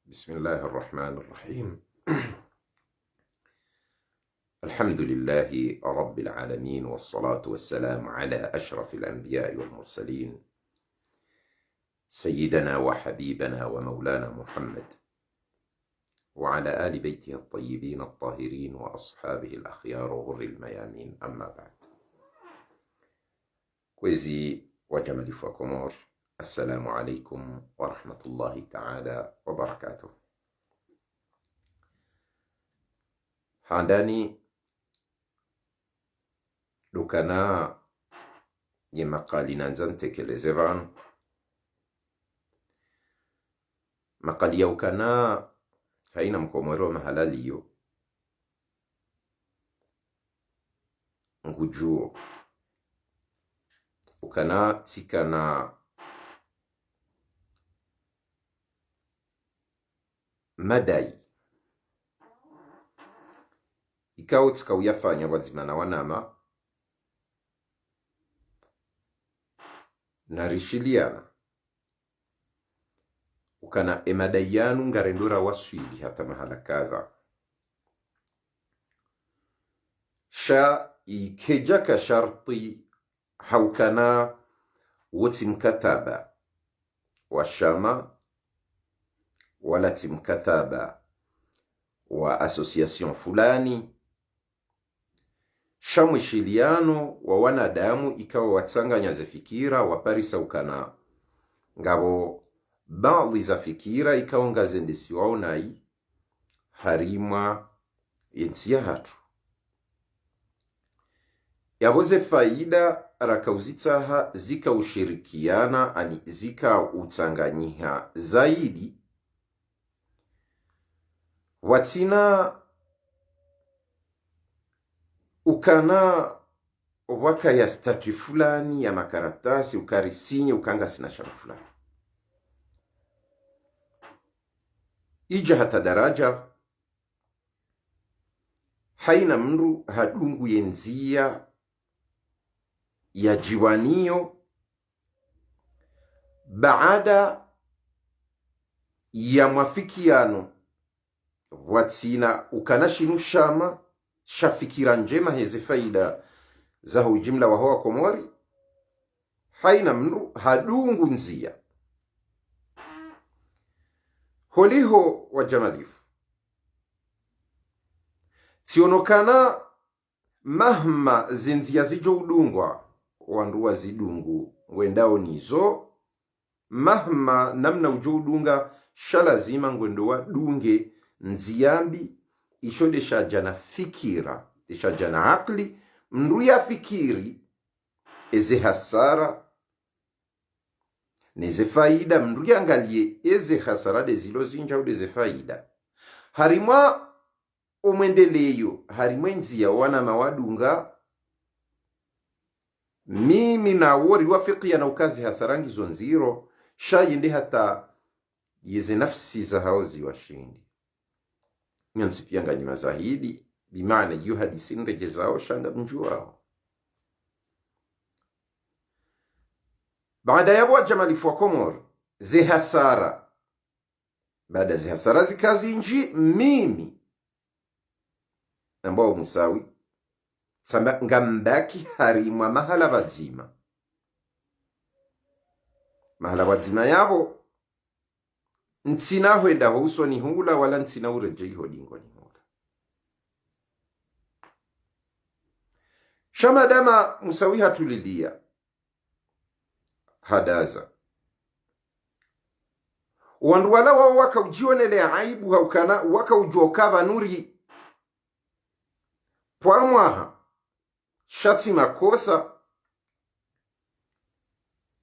بسم الله الرحمن الرحيم. الحمد لله رب العالمين، والصلاة والسلام على أشرف الأنبياء والمرسلين، سيدنا وحبيبنا ومولانا محمد، وعلى آل بيته الطيبين الطاهرين وأصحابه الأخيار غر الميامين. أما بعد. كويزي وجماليف وكومور، السلام عليكم ورحمة الله تعالى وبركاته. handani lukana ye makali nanzan tekeleze vanu makali ya ukana haina mkomwero mahalaliyo ngujuo ukana tikana madai ikao tika uyafanya wazimana wanama narishiliana ukana emadayanu ngarendura waswili hata mahala kadha sha ikejaka sharti haukana woti mkataba wa shama wala timkataba wa association fulani, shamwishiliano wa wanadamu ikawa watsanganya za fikira waparisa ukana ngabo baadhi za fikira ikawa ngazendesi waonai harima yensia hatu yaboze faida rakauzitaha zika ushirikiana ani zika utsanganyiha zaidi watina ukana waka ya statu fulani ya makaratasi ukarisinye ukanga sina shama fulani ija hata daraja haina mndu hadungu yenzia ya jiwanio baada ya mwafikiano watina ukanashinu shama shafikira njema heze faida za ujimla wa hoa komori haina mndu hadungu nzia holiho wa jamalifu tionokana mahma zinzia zijo udungwa wanduwa zidungu wendao nizo mahma namna ujo udunga shalazima ngwendowa dunge nziambi isho desha jana fikira desha jana akli mndu ya fikiri eze hasara neze faida mndu ya angalie eze hasara dezilo zinja udeze faida harimwa omwendeleyo harimwa nzia wana mawadunga mimi na wori wafikia na ukazi hasarangi zonziro shayende hata yeze nafsi za haozi washindi nyansipiyanga nyima zahidi bimana yu hadisi nrejezao shanga mjuao. Baada ya jamalifu wa Komor ze hasara baada ze hasara zikazi nji mimi ambao musawi samba ngambaki harimwa mahala wadzima yabo ntsina huenda huso ni hula wala ntsina ureje hodingo ni hula shamadama musawi hatulilia hadaza wandu wala wao waka ujionele aibu haukana waka ujoka nuri pwamwaha shati makosa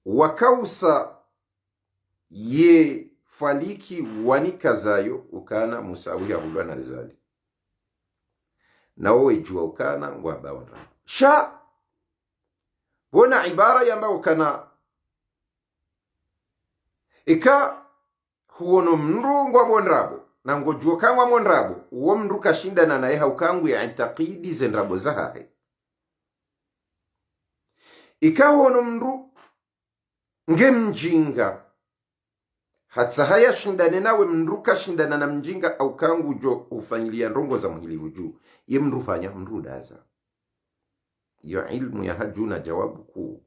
wakausa ye faliki wanikazayo ukana musawi hahulwa na zali na wewe jua ukana ngwaba wanra sha wona ibara yamba ukana ika huono mndu ngwa monrabo na ngojua kangwa monrabo uwo mndu kashindana naye haukangu ya intakidi zenrabo zahahe ika huono mndu nge mjinga hata haya shindane nawe mnduka shindana na mjinga au kangu jo ufanyilia ndongo za mhilivu juu ye mnrufanya mrudaza. Iyo ilmu ya hajuna jawabu kuu.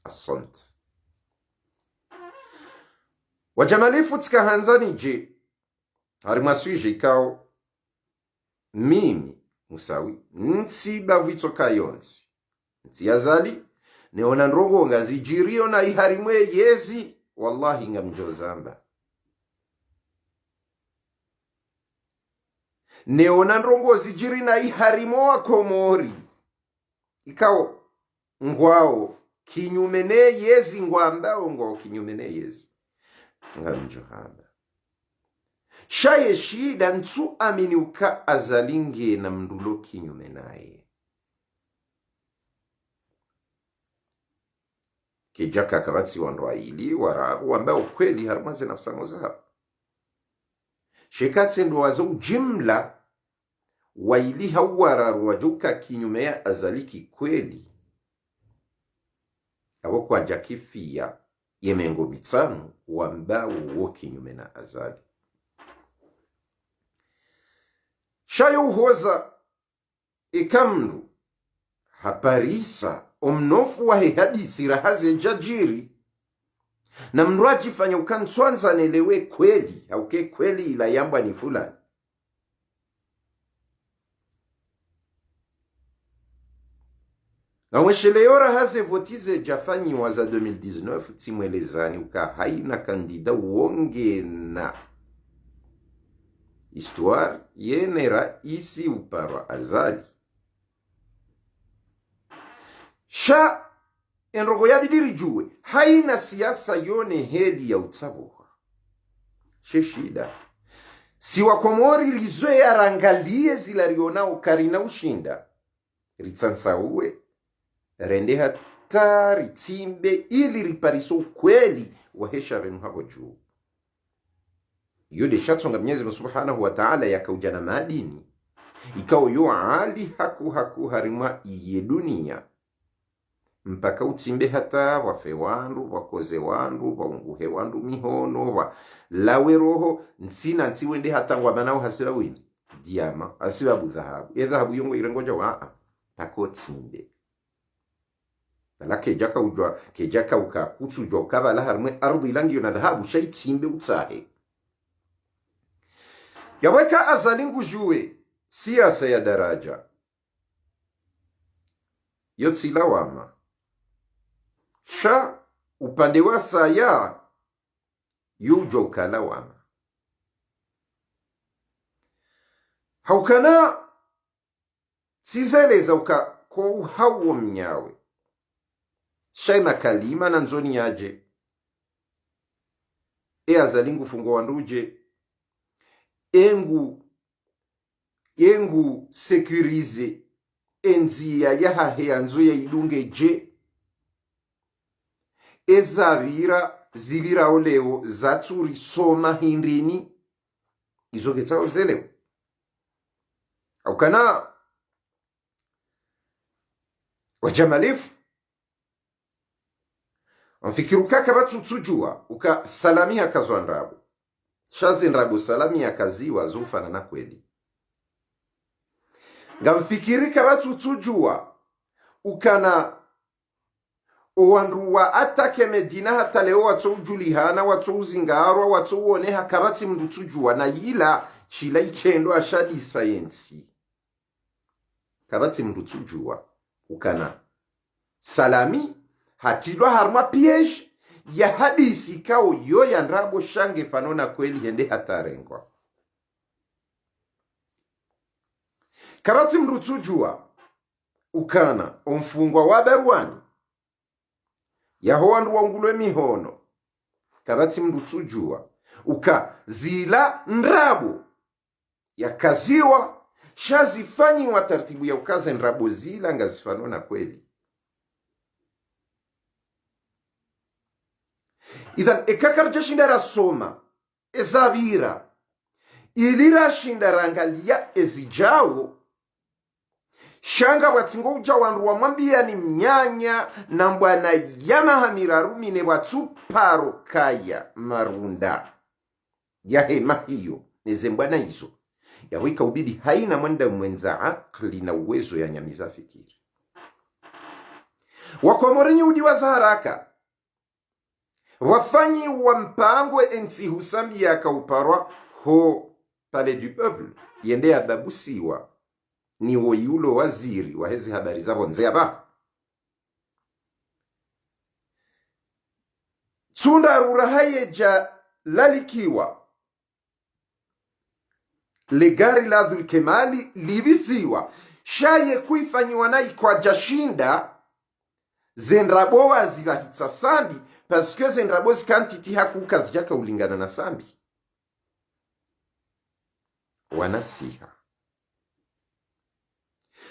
Asante. Wajamalifu tika hanzani je harimasuije ikao mimi musawi nsi bavitoka yonsi nsi yazali neona ndrongo ngazijirio na iharimwe yezi wallahi ngamjozamba. Neona ndrongo zijiri na iharimo wa komori ikao ngwao kinyumene yezi ngwambao ngwao kinyumene yezi ngamjohamba. Shaye shida ntu amini uka azalinge na mndulo kinyume naye. Kijaka kabatsi wanroaili wararu ambao ukweli harumaze nafsango zahabu. Shekatse ndo wazo ujimla waili hawararu wajuka kinyume ya azaliki kweli. Awo kwa jakifia yemengo bitsanu wambao uwo kinyume na azali. Shayo uhoza ikamru haparisa omnofu wa hadisi rahaze jajiri na mnduaji fanya ukanswanza nelewe kweli hauke kweli ila yamba ni fulani. Na wesheleora haze votize jafanyi waza 2019 timwelezani uka haina kandida uonge na histoire yene raisi upara azali. Sha enrogo ya bidiri juwe haina siasa yone hedi ya utsabuha. Sheshida si wakomori lizoe ya rangalie zilariona ukarina ushinda ritsansa uwe rende hata ritimbe ili ripariso ukweli wahesha renu habo juu. Yode shatsonga Mwenyezi Subhanahu wa Ta'ala yakaujana madini ikao yo ali haku harimwa iye dunia mpaka utimbe hata wafe wandu wakoze wandu waunguhe wandu mihono wa lawe roho nsina nsiwende hata wabanao hasiba wini diama hasiba budhahabu dhahabu yongo irengoja waa pako timbe la kejaka ujwa kejaka ukakutsu ujwa ukaba la harimwe ardhi ilangi yona dhahabu shay timbe utsahe. Yaweka azalingu juwe siasa ya daraja yotsi lawama. Sha upande wa saya yujo kalawama. Haukana sizeleza uka kwa uhawo mnyawe. Shaima kalima na nzoni yaje. Azalingu fungo wanduje. Yengu sekurize enzi ya yahahe ya nzo ya idunge je ezabira zibira oleo zatsuri soma hindrini izogetsa ozeleo aukana wajamalifu mfikiruka kabatsujua uka salamia kazwandrabu shazi nrabu salamia kaziwa zufana na kweli ngamfikirika batutujua ukana owanruwa atake medina hata leo watu ujulihana watu uzingarwa watu uone hakabati mdutujua na yila chila itendo ashadi sayensi kabati mdutujua ukana salami hatilwa harma piege ya hadisi kao yo ya nrabo shange fanona kweli hende hatarengwa. Kabati mrutujua ukana omfungwa wa beruani yahoa nduwangulwe mihono. Kabati mrutujua uka zila nrabo ya kaziwa shazifanyi wa tartibu ya ukaze nrabo zila ngazifanona kweli. Idhan ekakarja shindara soma ezabira ilira shindara angalia ezijao shanga watsingo uja wandu wamwambia ni mnyanya na mbwana yamahamira rumine watsuparo kaya marunda ya hema hiyo neze mbwana hizo yawika ubidi haina mwenda mwenza akli na uwezo ya nyamiza fikiri wakomorinyi udiwaza haraka wafanyi wa mpango ensi husambi ya kauparwa ho Palais du Peuple yende ya babusiwa ni woyulo waziri wa hezi habari zabo nzea ba tsunda rurahaye ja lalikiwa legari la dhulkemali libisiwa shaye kuifanyiwa na ikwa jashinda zendraboa ziva hitsa sambi paske zendrabo zikantiti hakuka zijaka ulingana na sambi wanasiha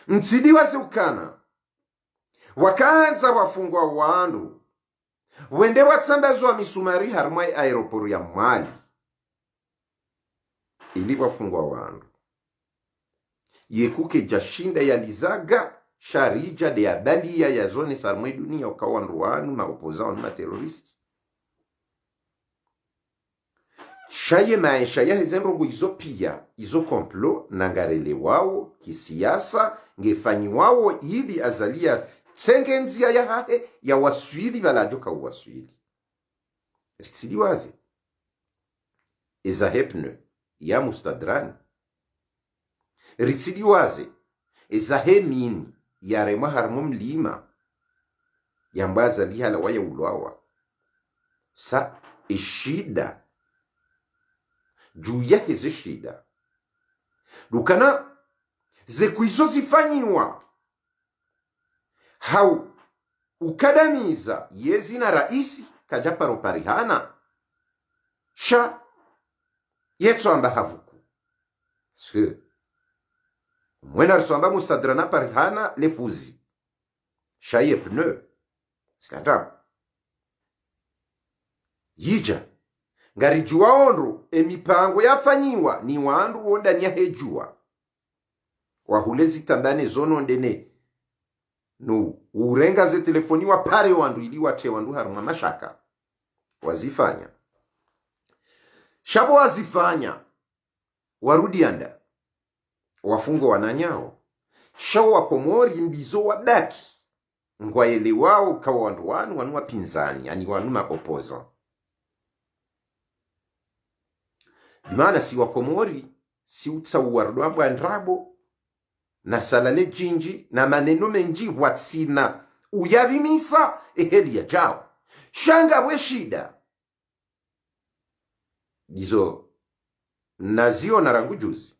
mtsidi waziukana wakaanza wafungwa wandu wende watsambazwa misumari harumai aeroporu ya Mwali ili wafungwa wandu yekuke jashinda ya lizaga sharija de abalia ya zone sarmwe dunia ukawandu wanu maopoza wanu materoristi shaye maisha ya hezenrogo izo pia izo komplo nangarele wao kisiasa ngefanyi wao ili azalia tsengenzia ya hahe ya waswili balajoka waswili ritsidi wazi eza hepne ya mustadrani ritsidi wazi eza hemini ya remwa harmo mlima ya mbaza lihala waya ulwawa sa ishida juu ya heze shida lukana zekuizo zifanyiwa hau ukadamiza yezi na raisi kajaparo parihana sha yetso amba havuku sike mwena riswamba mustadrana parihana lefuzi sha ye pneu sikatabu yija ngari juwa onru emipango yafanyiwa ni wandu ondani ya hejua wahulezi tambane zono ndene no urenga ze telefoni wa pare wandu ili wate wandu haruma mashaka wazifanya shabo wazifanya warudi anda wafungo wananyao shao wakomori mbizo wadaki ngwaele wao kawa wandu wanu wapinzani yani wanu maopoza dimana si wakomori si utsauwardo ambwa ndrabo na salale jinji na maneno menji watsina uyavimisa eheli ya jao shanga we shida gizo nazio na rangu juzi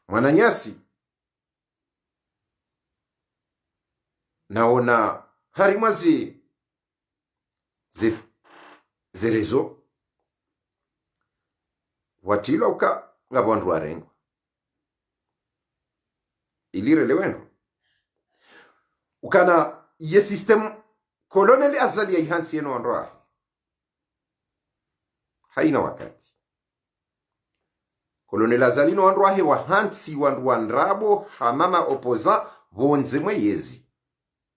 mwananyasi naona harimwazi zerezo watilo uka ngabondu warengo ilire wendo ukana ye system koloneli azali ya ihansi yeno wandoa haina wakati koloneli azali no wandoa he wahansi wandu wandrabo hamama opoza bonze mweyezi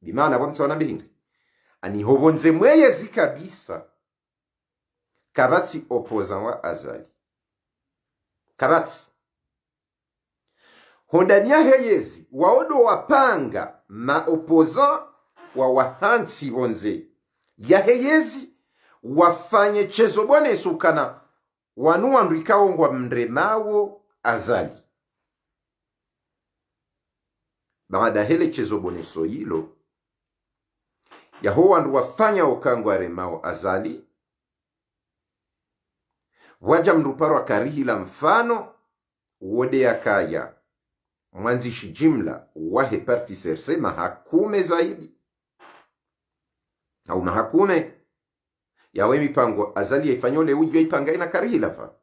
bimana bamtsa wana bindi ani ho bonze mweyezi kabisa kabatsi opoza wa azali kabatsi hondania heyezi waodo wapanga maopoza wa wahansi bonze ya heyezi wafanye chezo bone sukana wanu wandu ikaongwa mremawo azali baada hele chezo bone so hilo yaho wandu wafanya okangwa remao azali waja mruparwa karihila mfano wode ya kaya mwanzishi jimla wahe parti serse mahakume zaidi au mahakume yawe mipango azali ya ifanyole ujwe ipanga ina karihila fa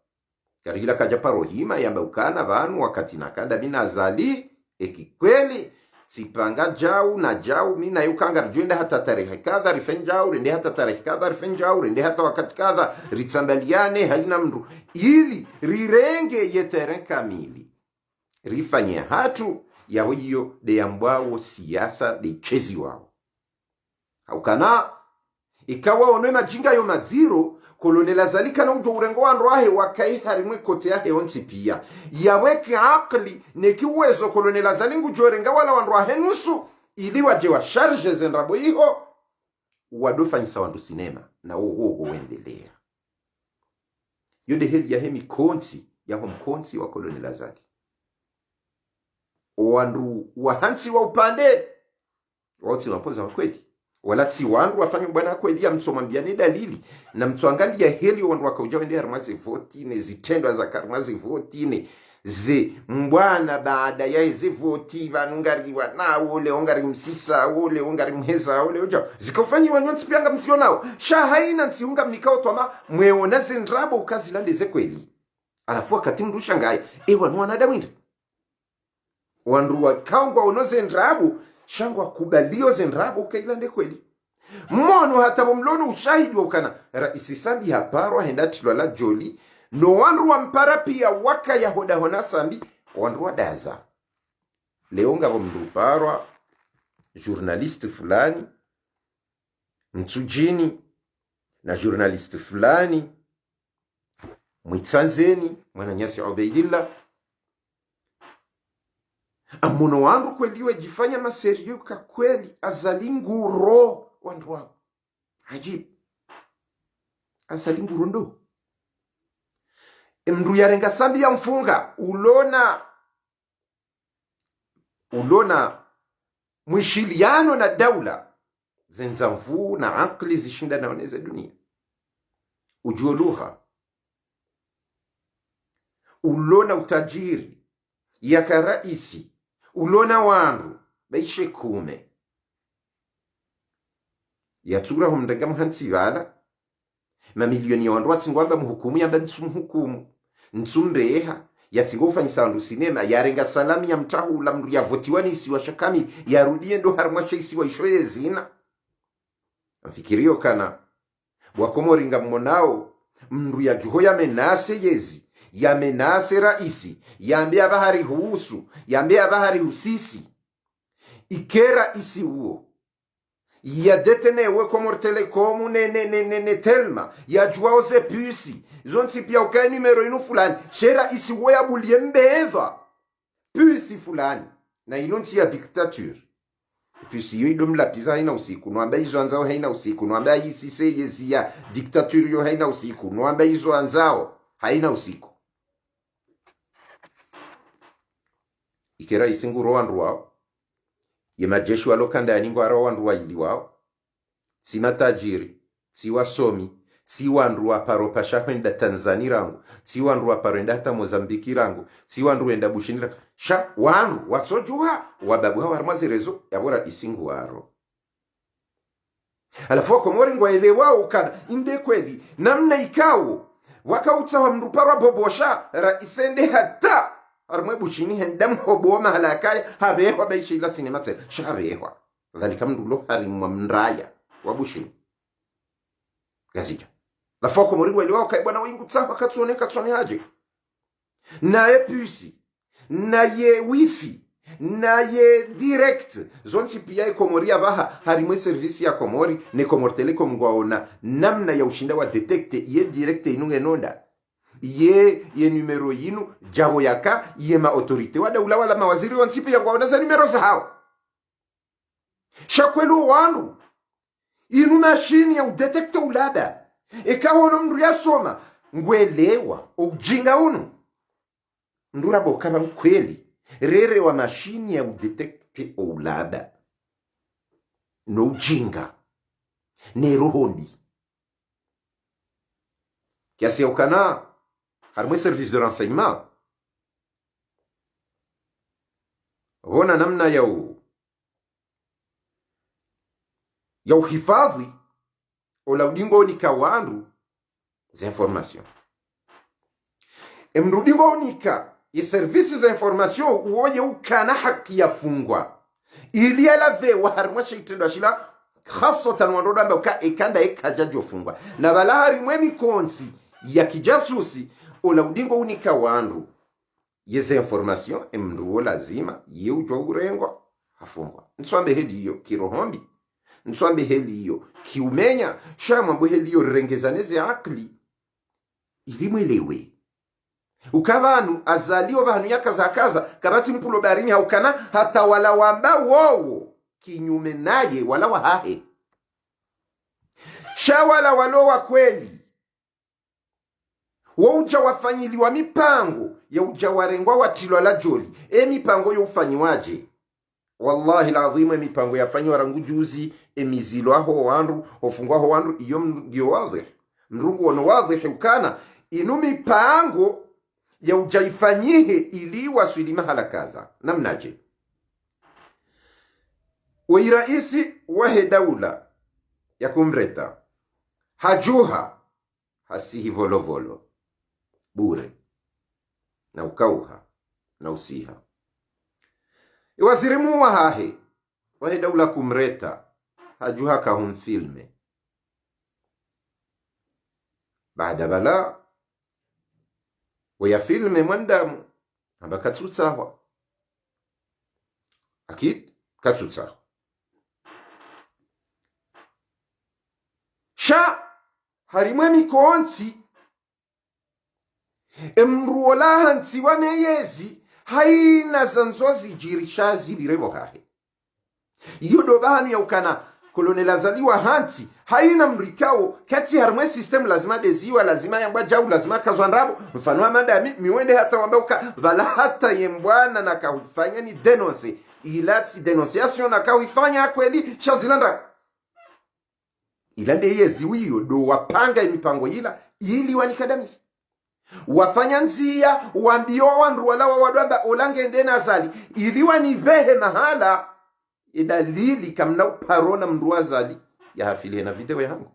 karihila kajaparo hima yamba ukana vanu wakati nakanda mina azali ekikweli sipanga jau na jau mina yukanga rjuende hata tarehe kadha rifen jau rende hata tarehe kadha rifen jau rende hata wakati kadha ritsambaliane haina mru ili rirenge yeteren kamili rifanye hatu ya hiyo de yambwao siasa de chezi wao haukana ikawa onwe majinga yo maziro kolonela zalika na ujo urengo wa nroahe wakai harimwe kote yahe onsi pia yaweke akli neki uwezo kolonela zalingu jorenga wala wa nroahe nusu ili waje wa charge zenrabo iho wadofanyisa wandu sinema na uho uendelea yode hedi ya hemi konsi ya mkonsi wa kolonela zali wandu wahansi wa upande wauti wapoza wakweli wala ti wandu wafanya bwana kweli ya mtu mwambiani dalili na mtu angalia heli wandu wakauja wende harmaze voti ne zitendo za karmaze voti ne ze mbwana baada ya ze voti vanungari wana ule ongari msisa ule ongari mheza ule uja zikofanyi wanyonti pianga msio nao sha haina ntiunga mnikao twama mweona zendrabo ukazi lande ze kweli alafu wakati mrusha ngai wanu wanadamu inda wandu wakaungwa unoze ndrabu shangwa kubalio zendrabu ukailande kweli mmono hata mlono ushahidi wa ukana raisi sambi haparo hendati lwala joli no wandu wa mpara pia waka ya hoda hona sambi wandu wa daza leonga wa mduparwa journaliste fulani mtsujini na journaliste fulani mwitsanzeni mwana nyasi Ubaidillah amono wandu kweli wajifanya maserioka kweli azalinguro wandu wangu ajib azalinguro ndo mndu yarenga sambi ya mfunga ulona mwishiliano na daula zenza mvu na akli zishinda na waneze dunia ujua lugha ulona utajiri yaka raisi ulona wandu baishe kume yatura humrenga mhansi wala mamilioni ya wandu watsingwamba muhukumu yamba nsumuhukumu nsumbeha yatingo ufanyisa wandu sinema yarenga salami ya mtahu la mndu ya votiwani isi wa shakami yarudie ndo harumwasha isi wa ishoye zina mfikirio kana wakomoringa mmonao mndu ya juho ya menase yezi yamenase raisi yambe abahari huusu yambe abahari husisi ikera isi huo ya detenewe Comor Telecom ne telma ya juao ze pusi zonti pia ukae numero inu fulani shera isi huo ya bulie mbeza pusi fulani na inonti ya dictature pusi yu idom la pizza haina usiku nuamba hizo anzao haina usiku nuamba isi seyezi ya dictature yu haina usiku nuamba hizo anzao haina usiku ikera isinguro wandu wao ye majeshi walokanda yaningo ara wandu waili wao si matajiri si wasomi si wandu waparopa shahwenda Tanzania rangu si wandu waparenda hata Mozambiki rangu si wandu wenda bushinira sha wandu wasojuha wababu hawa armazirezo yabora isingu waro alafu Komori ngwaelewa ukana inde kweli namna ikao wakautsawa mrupara bobosha raisende hata armwe bushini hendam hobo mahalakay habewa beishi la sinema tsel shabewa dhalika mndulo harimwa mraya wa bushini gazija la foko moringo ile wao kai bwana wingu tsapa katsone haje na epusi na ye wifi na ye direct zonti pia Komori abaha harimwe service ya Komori ne Comor Telecom ngwaona namna ya ushinda wa detecte ye direct inunge nonda ye numero yinu jabo yaka ye ma autorite wada ula wala mawaziri wansipi ya ngwaona za numero za hao shakwelu wandu inu machine ya udetecte ulada ekawa ono mndu ya soma ngwelewa ujinga unu ndura bokaba mkweli rere wa machine ya udetecte ulada no ujinga ne rohondi kiasi ya ukana harmwe service de renseignement hona namna ya uhifadhi ola udingo nika wandu za information emrudingo nika ye service za information uoye ukana haki ya fungwa ili alave wa harmwe shaitendo ashila khasatan wandoda mba ikanda ekajajo fungwa na balahari mwe mikonsi ya kijasusi ola udingo unika wandu yeze information emruo lazima ye ujwa urengo hafungwa nswambe heli hiyo kirohombi nswambe heli hiyo kiumenya shamambo heli hiyo rengezaneze akli ilimwelewe ukavanu azaliwa vanu yakazakaza kabati mpulo barini haukana hata wala wamba wowo kinyume naye wala wahahe shawala walowa kweli wauja wafanyiliwa mipango ya uja warengwa watilwa la joli mipango yo ufanyiwaje wallahi lazima mipango yafanywa rangu juzi emizilo aho wandu ofungwa aho wandu iyo mgio wadhi mrungu ono wadhi ukana inu mipango ya uja ifanyihe ili waswili mahala kadha namnaje wairaisi wahe daula ya kumreta hajuha hasihi volovolo bure na ukauha na usiha iwazirimu wahahe wahe daula kumreta hajuha kahun filme baada bala waya filme mwandamu amba katsutsawa akid katsutsawa sha harimwe mikonzi emruola hansi waneyezi haina zanzozi jirishazi birebo hahe iyo dobanu ya ukana kolonela zaliwa hansi haina mrikao kati harimwe system lazima deziwa lazima yambwa jau lazima kazwandrabo mfano wa manda miwende hata wambeuka vala hata yembwana na kahufanya ni denonse ilati denunciation na kahufanya kweli shazilanda ilande yezi wiyo do wapanga imipango ila ili wanikadamisi wafanya nzia wambio wandu walawa wadwamba olange ndena azali ili wanivehe mahala idalili kamna uparona mndu azali ya hafile na video yangu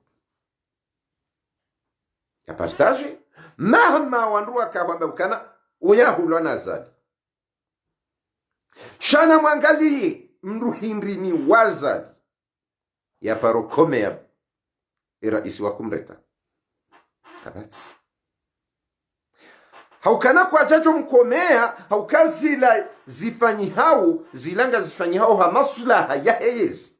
ya partage mahama wandu wakawamba ukana uyahulwa na azali shana mwangalie mndu hindrini wazali ya parokome ya iraisi wa kumreta kabati haukana kwa jajo mkomea haukazila zifanyi hao zilanga zifanyi hao hamasulaha ya heyezi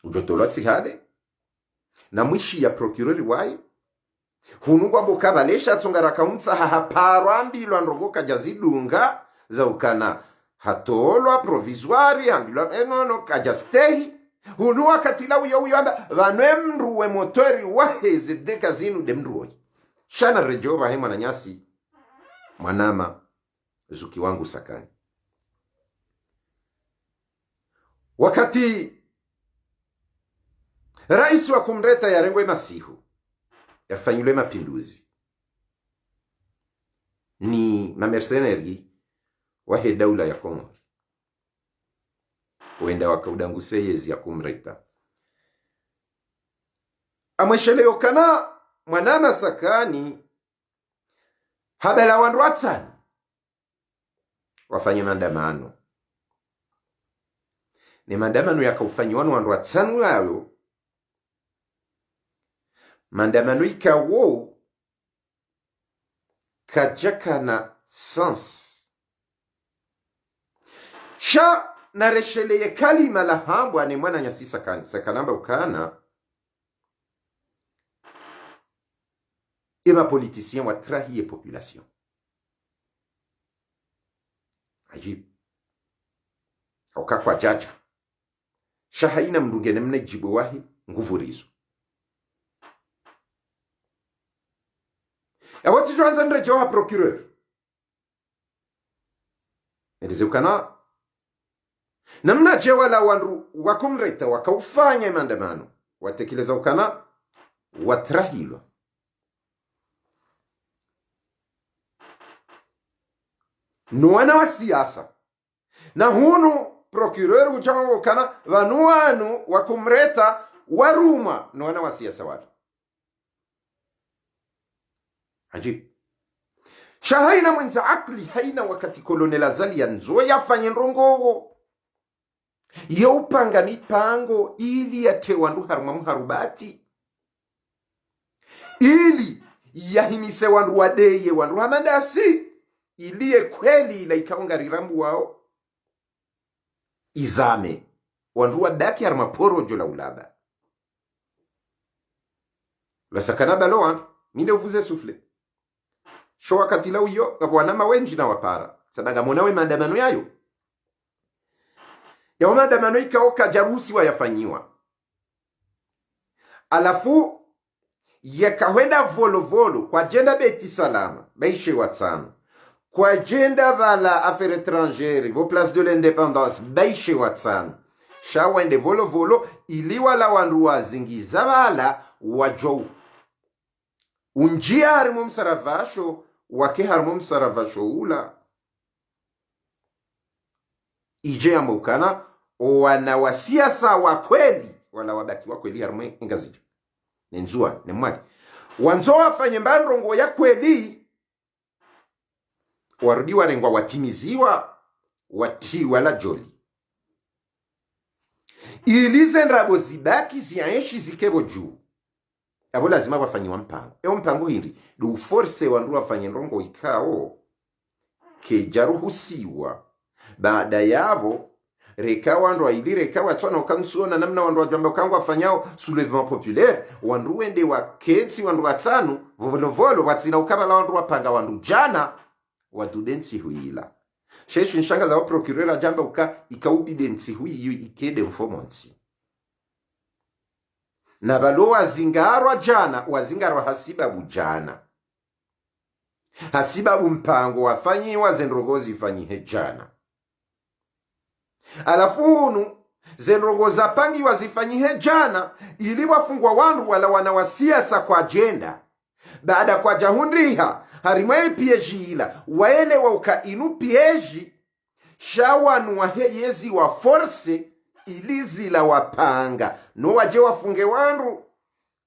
ujotolo atsihale na mwishi ya procurori wayo hunungwa boka balesha tsongara kaunsa haparambilwa ndrogoka jazidunga za ukana hatolwa provisoire ambilwa enono kajastehi hunu wakati la uyo amba vanwe mruwe motori waheze deka zinu de mruwe shana rejova hema na nyasi mwanama zuki wangu sakani wakati rais wa kumreta ya rengwe masihu yafanyule mapinduzi ni mamercenaires wahe daula ya Komoro wenda wakaudanguse yezi ya kumreta amweshele yokana mwanama sakani habela wandu watsani wafanye maandamano ni maandamano yakaufanyi wandu watsani wayo maandamano ikawo kajaka na sans sha na resheleye kalima la hambwa ni mwana nyasi sakani sakalamba ukana ema politicien wa trahie population ajib kwa jaja sha haina mdungene mne jibu wahi nguvu rizo ya wati johanza ndre joha procureur elize ukana namna jewala wandu wakumreta wakaufanya maandamano watekeleza ukana watrahilwa nuwana wa siasa na hunu procureur ujawa ukana vanuanu wakumreta waruma nuwana wa siasa wala ajib shahaina mwenza akli haina wakati kolonela zali ya nzo yafanye nrongowo yeupanga mipango ili yatewandu haruma muharubati ili yahimise wandu wadeye wandu hamandasi iliye kweli ila ikaonga rirambu wao izame wandu wadaki harma porojo la ulaba la sakana baloan minde uvuze sufle sho wakati la uyo ngabwanama wenji na wapara sabaga monawe maandamano yayo ya maandamano ikaoka jarusi wayafanyiwa alafu yakahwenda volovolo kwa jenda beti salama baishe watano kwa jenda vala affaires étrangères vo place de l'indépendance baishe watano shawende volovolo iliwa la wandu wazingiza vala wajou unjia harimo msaravasho wake harimo msaravasho ula ije ya mukana wanawasiasa wa kweli wala wabaki wa kweli harimo ingazija nenzua nemwali wanzo wafanye mbandrongo ya kweli warudi warengwa watimiziwa wati wala joli ilize ndrabo zibaki ziaeshi zikevo juu abo lazima wafanyiwa mpango mpango hindi du force wandu wafanye ndrongo ikao kejaruhusiwa baada yabo reka wandu ili reka watwana ukansuona namna wandu wajamba ukangu wafanyao soulèvement populaire wandu wende waketsi wandu watanu volovolo watsina ukabala wandu wapanga wandu jana wadudensi huila sheshu nshanga za procureur jamba uka ikaubidensi huiyo ikede mfomonsi na balo wazingarwa jana wazingarwa hasibabu jana hasibabu mpango wafanyiwa zendrogozi fanyihe jana alafunu zenrogoza pangi wazifanyihe jana ili wafungwa wandu wala wanawasiasa kwa agenda baada kwa jahundriha harimwe pieji ila waele wa uka inu pieji shawanu waheyezi wa force ilizi la wapanga no waje wafunge wandu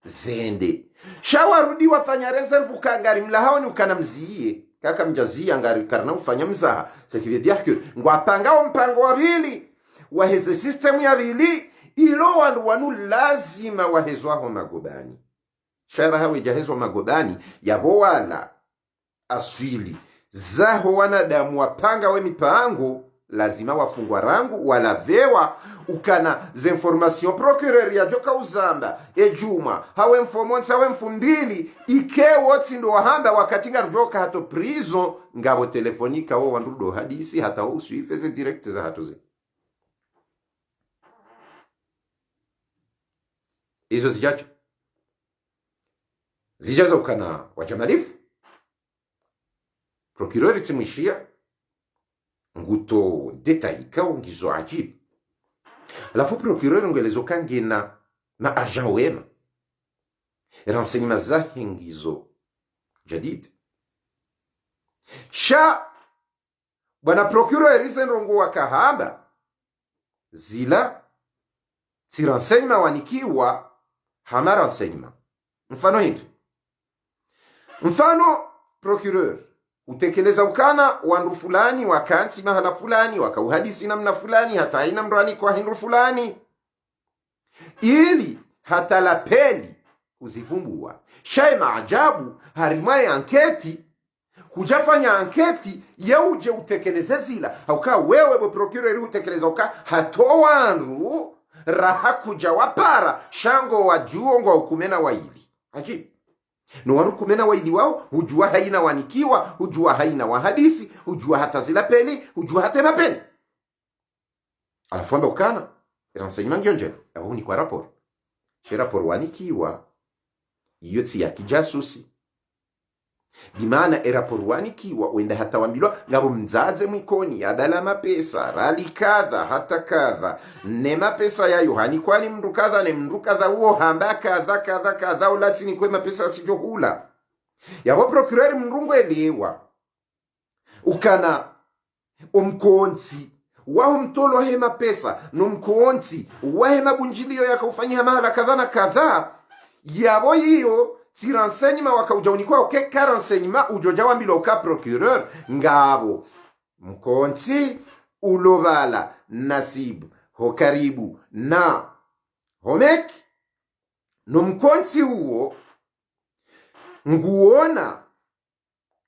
zende shawarudi wafanya reserve kangari mlahao ni ukana mziye kaka mjazia ngari karna ufanya mzaha ça qui veut dire que ngwapanga mpango wabili waheze system ya bili ilo wandu wanu lazima wahezwaho magobani shara hawe jahezo magobani yabo wala aswili zaho wanadamu wapanga we mipango lazima wafungwa rangu wala vewa ukana zinformation procureur ya joka uzamba ejuma hawe mfomonsi hawe mfumbili ike wotsi ndo wahamba wakatinga rujoka hato prison ngabo telefonika wo wandudo hadisi hata ho suifeze direct za hato ze izo zijaza ukana wajamalifu procureur itsimwishia nguto detail kao ngizo ajib alafu procureur ngelezo kangena na agent wema renseignement zahi ngizo jadid sha bwana procureur isenrongo wakahaba zila si renseignement wanikiwa hama renseignement mfano procureur utekeleza ukana wandu fulani wakansi mahala fulani wakauhadisi namna fulani hata haina mrani kwa hindu fulani ili hata la peli uzivumbua shae maajabu harimaye anketi hujafanya anketi ya uje utekeleze zila hauka wewe bo procureur utekeleza uka hatowandu raha kuja wapara shango wajuo ngwa ukumena waili ajibu no waru kumena waili wao hujua haina wanikiwa hujua haina wahadisi hujua hata zila peli hujua hata mapeni alafu amba ukana renseignement ngionje abu ni kwa rapport shi rapport wanikiwa iyo tsi ya kijasusi bimana rapport wanikiwa wenda hata wambilwa ngabo mzaze mwikoni yadala mapesa rali kadha hata kadha ne mapesa ya yohani kwani mndu kadha ne mndu kadha uo hamba kadha ulati ni kwe mapesa sijohula yabo procureur mrungu elewa ukana umkonsi wao mtolo he mapesa no mkonsi wahe mabunjilio yakaufanyia mahala kadha na kadha yabo hiyo si renseignement wakaujauni kwa oke ka renseignement ujoja wambilo ka procureur ngabo mkonsi ulovala nasibu hokaribu na homek no mkonsi uo nguona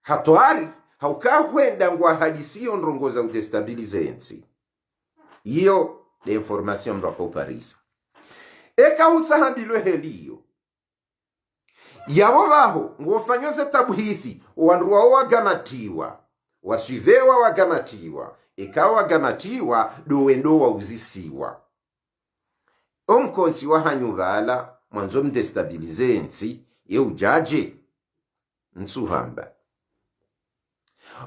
hatwari haukahwenda ngwa hadisiyo ndrongoza udestabilize ensi iyo de information mrako Paris eka usahambilwe heliyo yabo baho ngofanyoze tabuhithi wanruwa wagamatiwa wasivewa wagamatiwa eka wagamatiwa dowendo wa uzisiwa omkonsi wa hanyuvala mwanzo mdestabilize ensi ye ujaje nsuhamba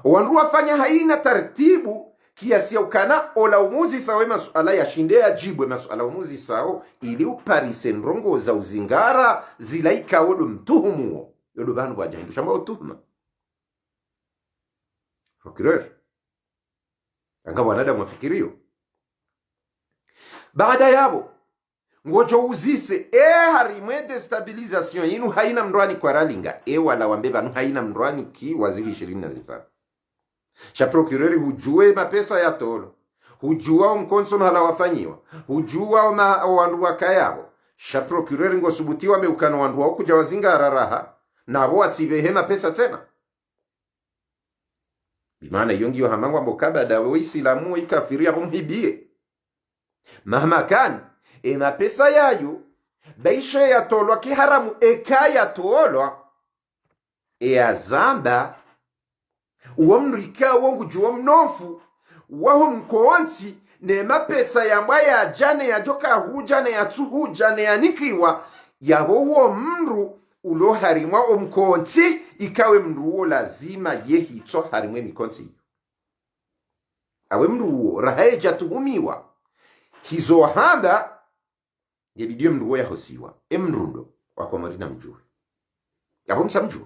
wanru wafanya haina taratibu kiasi ya ukana ola umuzi sawe masuala ya shinde ajibwe masuala umuzi sao ili uparise nrongo za uzingara zilaika odo mtuhumu yodo banu wajahindu shamba utuhuma procureur anga wanadamu wafikirio baada yabo ngojo uzise harimwe destabilization yinu haina mndwani kwa ralinga wala wambeba nu haina mndwani ki wazivi 25 sha procureur hujue mapesa ya tolo hujua mkonso mahala wafanyiwa hujua wandu wakayabo sha procureur ngosubutiwa meukano wandu wao kuja wazinga raraha nabo watsibehe mapesa tena bimana yongiyo hamangwa mbokaba dawe isilamu ikafiria kumhibie mahama kani mapesa yayo baisha ya tolwa kiharamu eka ya tolwa azamba uwo mrika wongu juwa mnofu waho mkoonsi ne mapesa ya mbaya jane ya joka hujane ya tuhujane ya nikiwa yabo uwo mru ulo harimwa omkonsi ikawe mru uwo lazima yehitso harimwe mikonsi awe mru uwo rahaeja tuhumiwa hizo handa yebidiyo mru uwo yahosiwa mrundo wako marina mjue yabo msamjue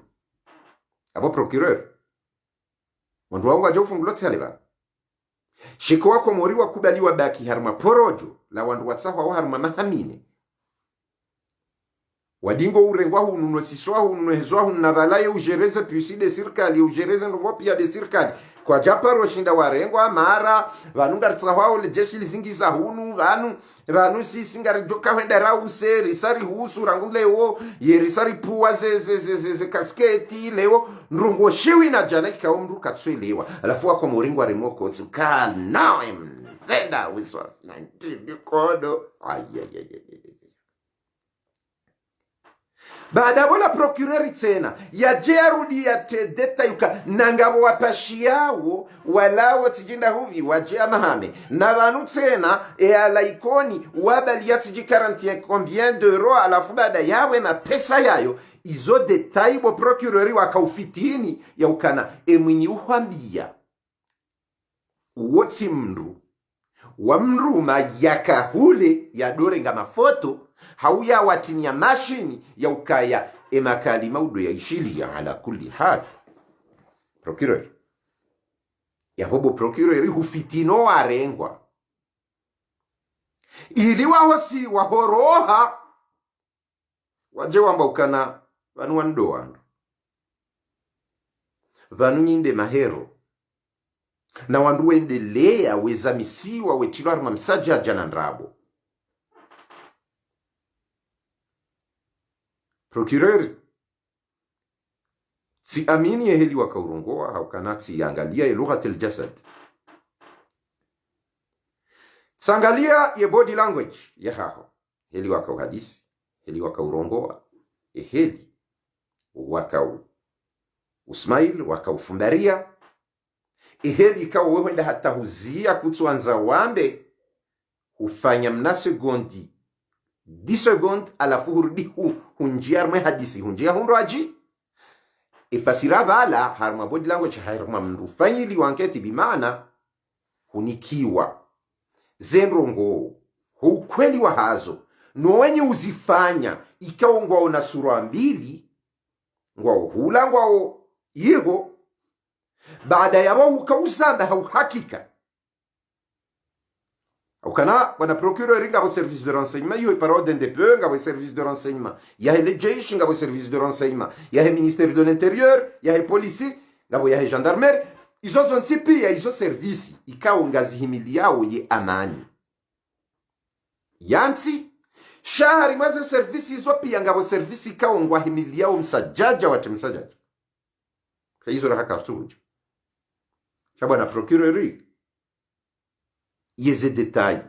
abo procureur wandu wangu waja ufungulotsi haleba shiko wako mori wakubaliwa baki harma porojo la wandu watsaho wa harma mahamine wadingo urengwa hununo siswa hununo hezwa hunabalaye ujereze puisi de sirkali ujereze ndongo pia de sirkali kwa japaro shinda warengwa mara vanu ngaritsaho le jeshi lizingiza hunu vanu sisi ngarijoka henda rause risari husu rangulewo ye risari puwa ze kasketi lewo ndrongo shiwi na jana kikawo mru katswelewa alafu wako moringwa remoko tsuka now em venda wiswa na ndikodo baada wala procureur tena ya jerudi ya tedeta yuka nangabo wapashiawo wala watijinda huvi wajea mahame na vanu tena ala ikoni wabali yatiji garantie combien d'euros alafu baada yawe mapesa yayo izo detail bo procureur wakaufitini ya ukana mwenye uhambia woti mru wa mruma yakahule ya dorenga mafoto hauya watini ya mashini ya ukaya emakali maudo ya ishilia ala kulli hal procureur ya bobo procureur hufitino arengwa ili wahosi wahoroha waje wamba ukana vanu wando wando vanu nyinde mahero na wandu wendelea weza misiwa wetilwa msaja jana ndrabo procureur si amini heli wakaurongoa haukanati yangalia lughatul jasad sangalia ye body language ya haho heli wakauhadisi heli wakaurongoa heli wakau usmail wakaufumbaria heli ikawa wenda hata huzia kutuanza wambe hufanya mna sekondi 10 secondes alafu hurudi hunjia mwe hadisi hunjia hunroaji ifasira bala harma body language harma mrufanyili wanketi bimana hunikiwa zenrongo ukweli wa hazo no wenye uzifanya ikawa ngwao na sura mbili ngwao hula ngwao yego baada ya wao ukausanda hauhakika ukana wana procureur ngabo service de renseignement yo parole de peu ngabo service de renseignement ya le jeshi ngabo service de renseignement ya ministère de l'intérieur ya police ngabo ya gendarmerie izo zontipi ya izo service ikawa ngazi himili yao ye amani yansi shahari mwaze servisi hizo pia ngabo servisi kaongwa himiliao msajaja wate msajaja hizo raha kartuja shabana procureri yeze detail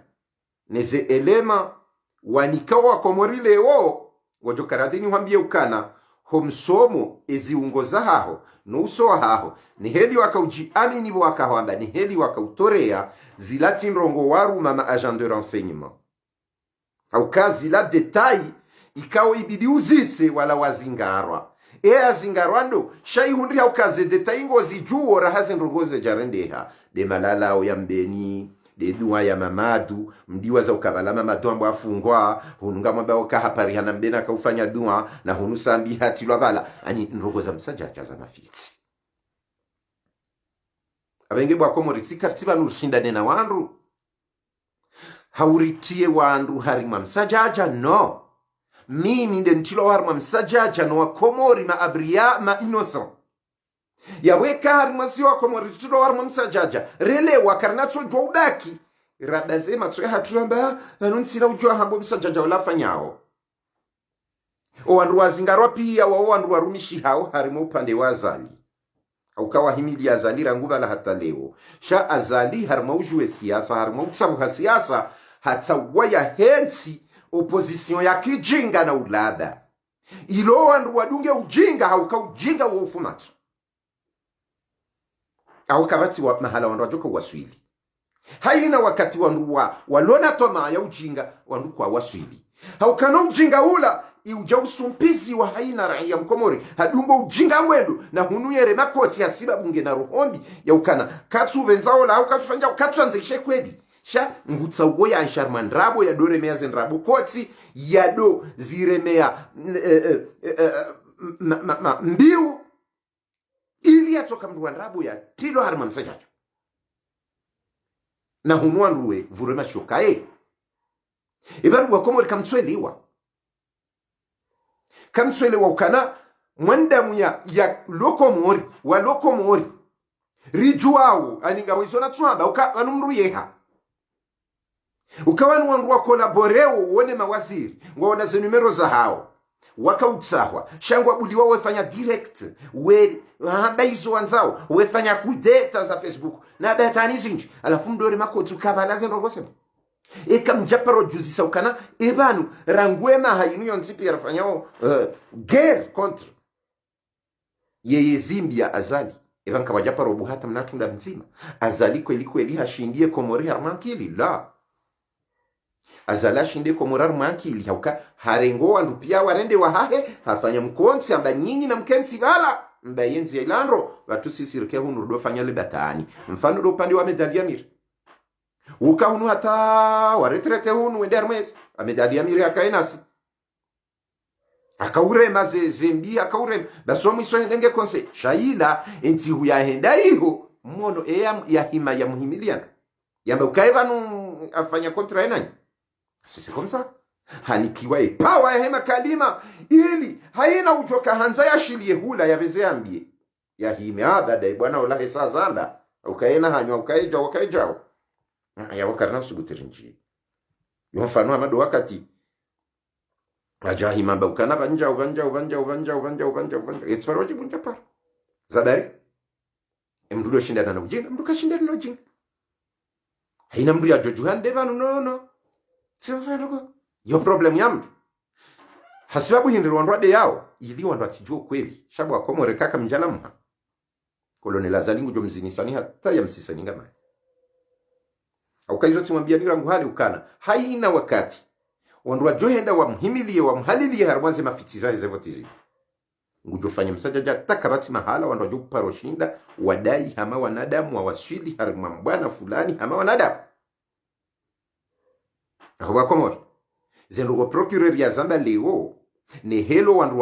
neze elema wanikawa komori leo wajo karadhini wambie ukana homsomo eziungoza haho nuso haho ni heli wakauji amini wakahamba ni heli wakautorea zilati nrongo waru mama agent de renseignement au kazi la detail ikao ibidi uzise wala wazingarwa azingarwando shai hundi au kazi detail ngozi juo rahaze nrongoze jarendeha de malala au yambeni de dua ya mamadu mdiwa za ukabala mamadu ambo afungwa hununga mwamba wakahapari hanambena kaufanya dua na hunusambi hati lwabala ani nrogoza msajaja za mafiti abenge bwa komoriti kartiba nushindane na wandu hauritie wandu harima msajaja no mimi nde ntilo harima msajaja no wakomori ma abriya ma innocent yaweka harima siwa komori tilo harima msajaja rele wakarnatso jwa udaki rabazema tsoe hatulamba anunsina ujwa hambo msajaja ulafanyao wandu wazingarwa pia wa wandu warumishi hao harima upande wa Azali ukawa himili Azali ranguba la hata leo sha Azali harima ujue siasa harima utsabuha siasa hata waya hensi opposition ya kijinga na ulada ilo wandu wadunge ujinga hauka ujinga wa ufumatu au kabati wa mahala wandu wajoka waswili haina wakati wandu walona toma ya ujinga wandu kwa waswili haukano ujinga ula iuja usumpizi wa haina raia mkomori hadungo ujinga wendo na hunuyere makoti ya siba bunge na ruhombi ya ukana katsu benzao la au katsu fanja katsu anzishe kweli sha ngutsa ugo ya ansharman rabo ya dore mea zenrabo koti ya do ziremea mbiu ili atoka mruanrabo ya tilo harima msajaja na hunuan ruwe vurema shokae ibaru wakomori kamtswelewa ukana mwandamu ya lokomori wa lokomori rijuao aninga wizona tswamba ukanumru yeha ukawanu wandu wa kolaboreo uone mawaziri waona ze numero za hao wakautsahwa shangwa buliwa wefanya direct we habaizo wanzao wefanya kudeta za Facebook na betani zinji alafu mdori makotu kabala zenrogosema eka mjaparo juzi saukana ebanu rangwema hayinu yonzipi yarafanyao guerre contre yeye Zimbia Azali evanka wajaparo buhata mnatunda mzima Azali kweli hashindie komori harmankili la Azala shinde komori harmankili hauka harengo wandu pia warende wahahe hafanya mkonsi amba nyinyi na mkensi gala mbayenzi ya ilandro watu sisirike hunu rudo fanya libatani mfano do pandi wa medali ya miri uka hunu hata waretrete hunu wende Hermes amedali ya miri hakainasi akaurema zembi akaurema basomu iso hendenge konse shaila enti huyahenda iho mmono ya hima ya muhimiliano yamba ukaevanu afanya kontra enanyi sisi komsa hanikiwa ipawa ya hema kalima ili haina ujoka hanza ya shilie hula ya veze ambie ya hime abada ibwana ulahe saa zamba ukaena hanywa ukaejao ya wakarna sugutirinji yonfano amado wakati ajahi mamba ukana banja etsparoji bunja par zabari mdudo shindana na ujinga mduka shindana na ujinga haina mdu ya jojuhan devanu no sio yo problem yamdu hasibabu hindiru wandu yao ili wandu atijua kweli shabu akomore kaka mjala mha kolonela zalingu jo mzinisani hata ya msisani ngama au kaizo timwambia nirangu hali ukana haina wakati wandu wajohenda wa mhimilie wa mhalilie harwaze mafitizari zevotizi ngujofanya msajaja takabati mahala wandu wajo paroshinda wadai hama wanadamu wa waswili harima mbwana fulani hama wanadamu aho wakomore zenrugo procureur ya zamba leo ne helo wandu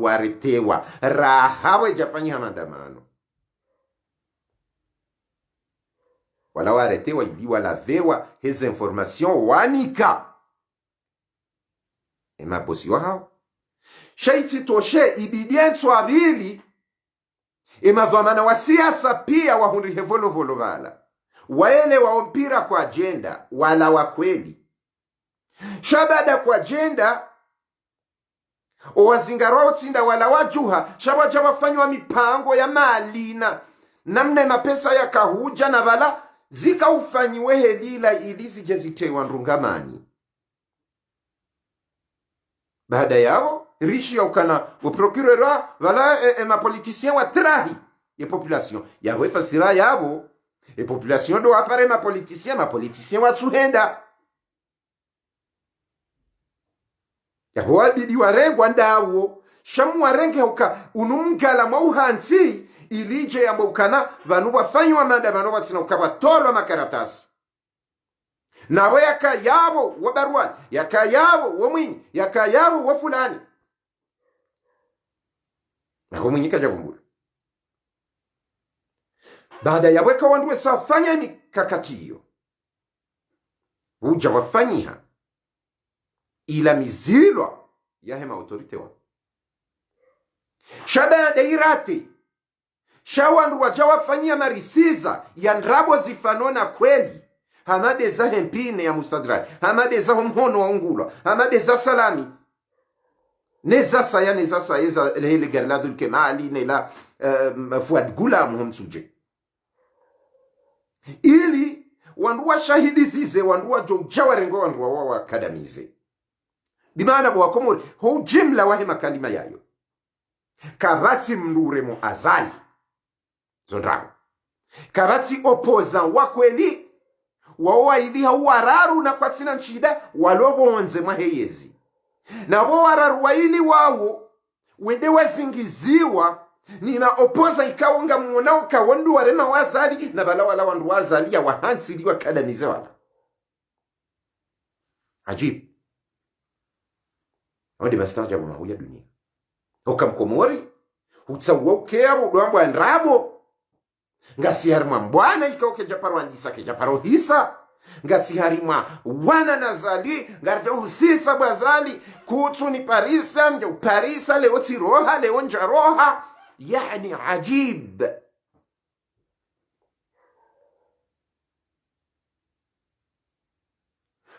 waretewa rahawe jafanyi hamandamano wala waretewa ili wala vewa heze information wanika ema bosi wa hao shaiti toshe ibidienso abili ema dhamana wa siasa pia wahundi hevolo vala waele wa mpira kwa agenda wala wa kweli shabada kwa jenda owazingaro utsinda wala wajuha shabaja wafanywa mipango ya mali na namna mapesa ya kahuja na vala zika ufanyiwe helila ili zije zitewa ndrungamani. Baada yao rishi ya ukana wa procureur vala mapoliticien wa trahi ya population ya wefa sira yabo e population do apare mapoliticien wa tsuhenda ya wabidi warengwa ndawo shamu warenge uka unumgala mauhansi ilije ya mbukana vanu wafanywa manda vanu watsina ukaba tolwa makaratasi nawe yaka yabo wabarwani yaka yabo wamwini yaka yabo wa fulani na mwenye kajavumbura. Baada ya weka wanduwe safanya mikakati hiyo uja wafanyiha ila mizilwa ya hema autorite wa shabada irati shawandu waja wafanyia marisiza ya ndrabo zifanona kweli hamade za hempine ya mustadrali hamade za mhono wa ungulwa hamade za salami neza saya za lehele garladul kemali nela fuad gulam humsuje ili wanduwa shahidi zize wanduwa jojawarengo wanduwa wa akadamize bimana bwa komori ho jimla wahe makalima yayo kabati mndure mu azali zondrago kabati opoza wakweli wawa ili hawararu na kwatsina nchida walobonze maheyezi na wararu wa ili wawo wende wazingiziwa ni na opoza ikawonga muonao kawandu warema wazali na bala wala wandu wazali ya wahansi liwa kadamize wala ajib wadi mastajabu mahuya dunia hoka mkomori hutsawa ukero udwambu andrabo ngasi harimwa mbwana ikauke japaro andisa ke japaro hisa ngasi harimwa wana nazali ngarja husisa bazali kutsu ni parisa mja parisa leo tiroha leo njaroha yani ajib.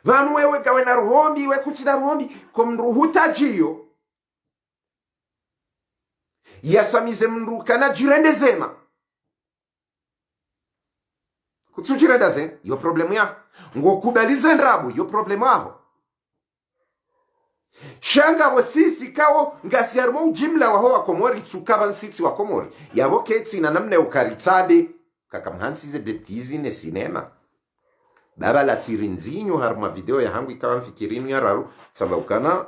Vanu wewe gawe na ruhombi we kutina ruhombi komruhuta jiyo yasamize mrukana jirende zema kutsujirenda ze yo problemu ya ngokubalize ndrabu yo problemu aho shanga wasisi kawo ngasi harimo ujimla waho wa komori tsukaba nsitsi wa komori yabo ketsi na namne ukaritsabe kakamhansize betizi ne sinema baba la tsirinzinyo harma video ya hangu ikawa mfikirinu ya raru sababu kana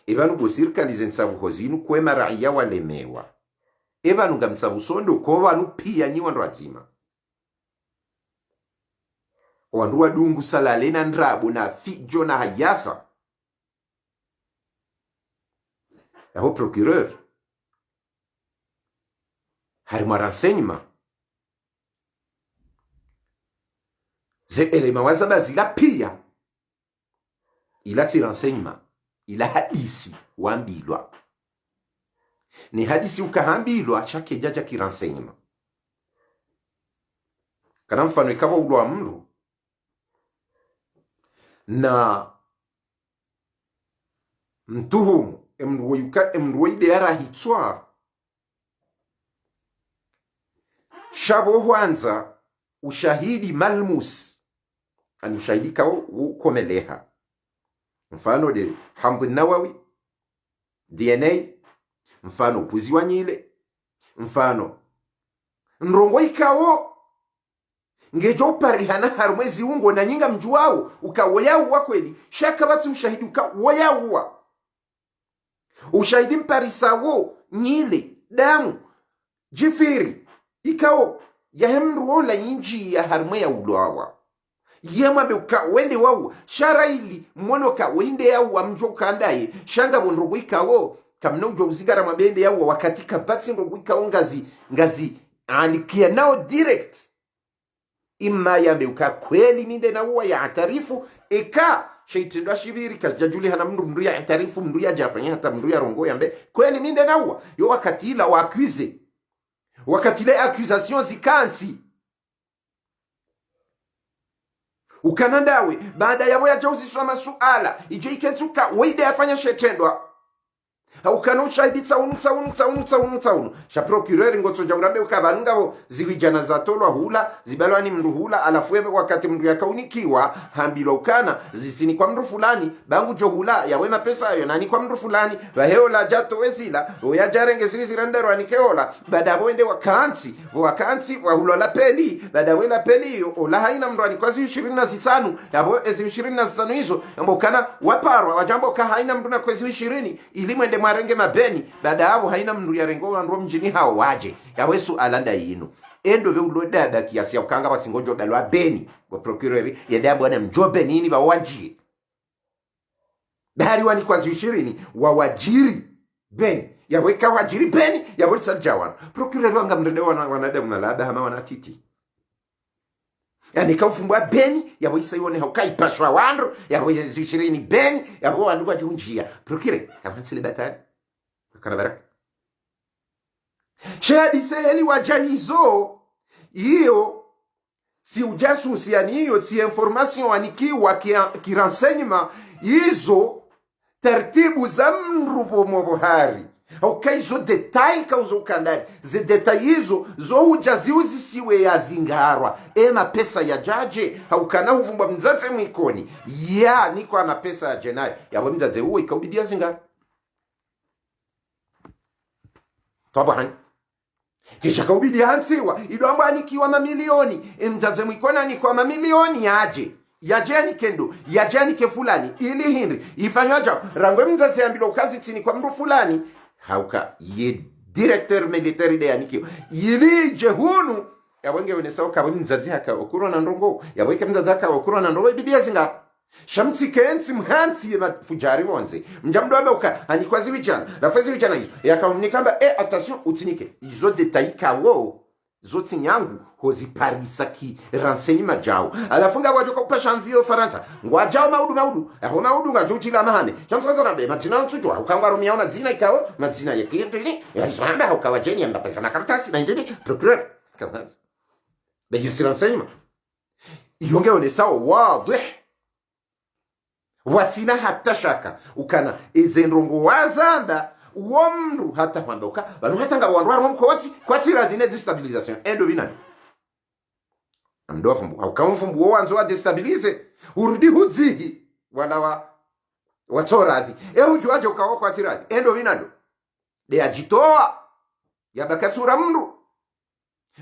ebanu gosirka lizensabu hozinu kwema raia walemewa ebanu gamtsabu sondo ko banu pia nyi wandu azima wandu wadungu salale na ndrabu na fijo na hayasa aho procureur harma renseignement ze elema wazabazila pia ila ti renseignement ila hadisi wambilwa ni hadisi ukahambilwa chake jaja ki renseignement kana mfano ikawa ulwa mru na mtuhumu emruide yara hitswa shabo huanza ushahidi malmus an ushahidi kao ukomeleha mfano de Hamd Nawawi DNA mfano puzi wanyile mfano nrongo ikao ngejo parihana harumwezi ungo na nyinga mjuwao ukawoyau wa kweli shaka bati ushahidi ukawoyau wa ushahidi mparisawo nyile damu jifiri ikao yahemruo la inji ya harumwe ya uloawa yema beuka wende wau shara ili mwono ka wende yau wa mjo kandaye shanga bonrogo ikawo kamna ujo uzigara mabende yau wakati kabati nrogo ikawo ngazi alikia nao direct imma ya beuka kweli minde na uwa ya atarifu eka shaitendo ashibiri kajajuli hana mndu ya atarifu mndu ya jafanya hata mndu ya rongo yambe kweli minde na uwa yo wakati ila wa accuse wakati le accusation zikansi ukanandawe baada yabo yajauziswa masuala ije ikenzuka weide afanya shetendwa ukana ushahidi tsaunu sha procureur ngotso jaurambe ukabanungabo ziwijana za tolwa hula zibalwani mndu hula alafueme wakati mndu yakaunikiwa hambilwa ukana zisini kwa mndu fulani bangu johula yawe mapesa ayo nani kwa mndu fulani baheola jato wezila oyajarenge zivizirandero anikeola baada boende wakansi wahulola peli baada wela peli yo ola haina mndu anikwazi 25 yabo ezi 25 hizo ambo kana waparwa wajambo ka haina mndu na kwezi 20 ili mwende marenge mabeni baada yabo haina mndu ya rengo wandu mjini hao waje yawesu alanda yinu endo be ulodada kiasi ya ukanga basingojo balwa beni wa procureur yadabo na mjobe nini bawanjie dari wani kwa 20 wawajiri beni yaweka wajiri beni yabo saljawan procureur wanga mndende wanadamu na labda hama wanatiti yani kaufumbwa beni yabo isaione haukai paswa wandu yabo 20 beni yabo wandu wajunjia procureur kama batani kana baraka shahadi seheli wajanizo hiyo si ujasusi yani hiyo si information anikiwa ki renseignement hizo taratibu za mrubo mbohari okay zo detail kauzo kandani ze detail hizo zo hujaziuzi siwe ya zingarwa ema pesa ya jaje haukana huvumba mzaze mwikoni ya niko ama pesa ya jenai yabo mzaze uwe ikaubidia zingarwa tabani kisha kaubidi hansiwa idomba anikiwa mamilioni mzaze mwikona ni kwa mamilioni yaje ni kendo yaje ni ke fulani ili hindi ifanywaja rangwe mzaze ambilo kazi tini kwa mndu fulani hauka ye directeur militaire de anikio ili jehunu yabonge wenesao ka mzaze haka okuro na ndongo yabweke mzaze haka okuro na ndongo bidia zinga shamtsi kensi mhansi ya fujari wonze mjamdo abeoka anikwazi wijana nafasi wijana hizo yakaunikamba attention utinike izo detaika wo zoti nyangu hozi parisa ki renseignement jao alafunga wajo kupasha mvio Faransa ngwajao maudu maudu ngajuti la mahame chamtwaza nabe matina ntujwa ukangwa rumia mazina ikao mazina yakintini yalisamba ukawajeni amba pesa na karatasi na ndini procureur kamanzi be yisi renseignement yongeone sawa wadih watina hata shaka ukana izendrongo wazanda uomru hata kwamboka banu hata ngabo wandu harimo mkoti kwatira dine destabilisation endo binani amdofumbu au kamfumbu wo wanzo destabilize urudi hudzihi wala watoradhi ujuaje ukawo kwatira endo binando de ajitoa yabakatsura mndu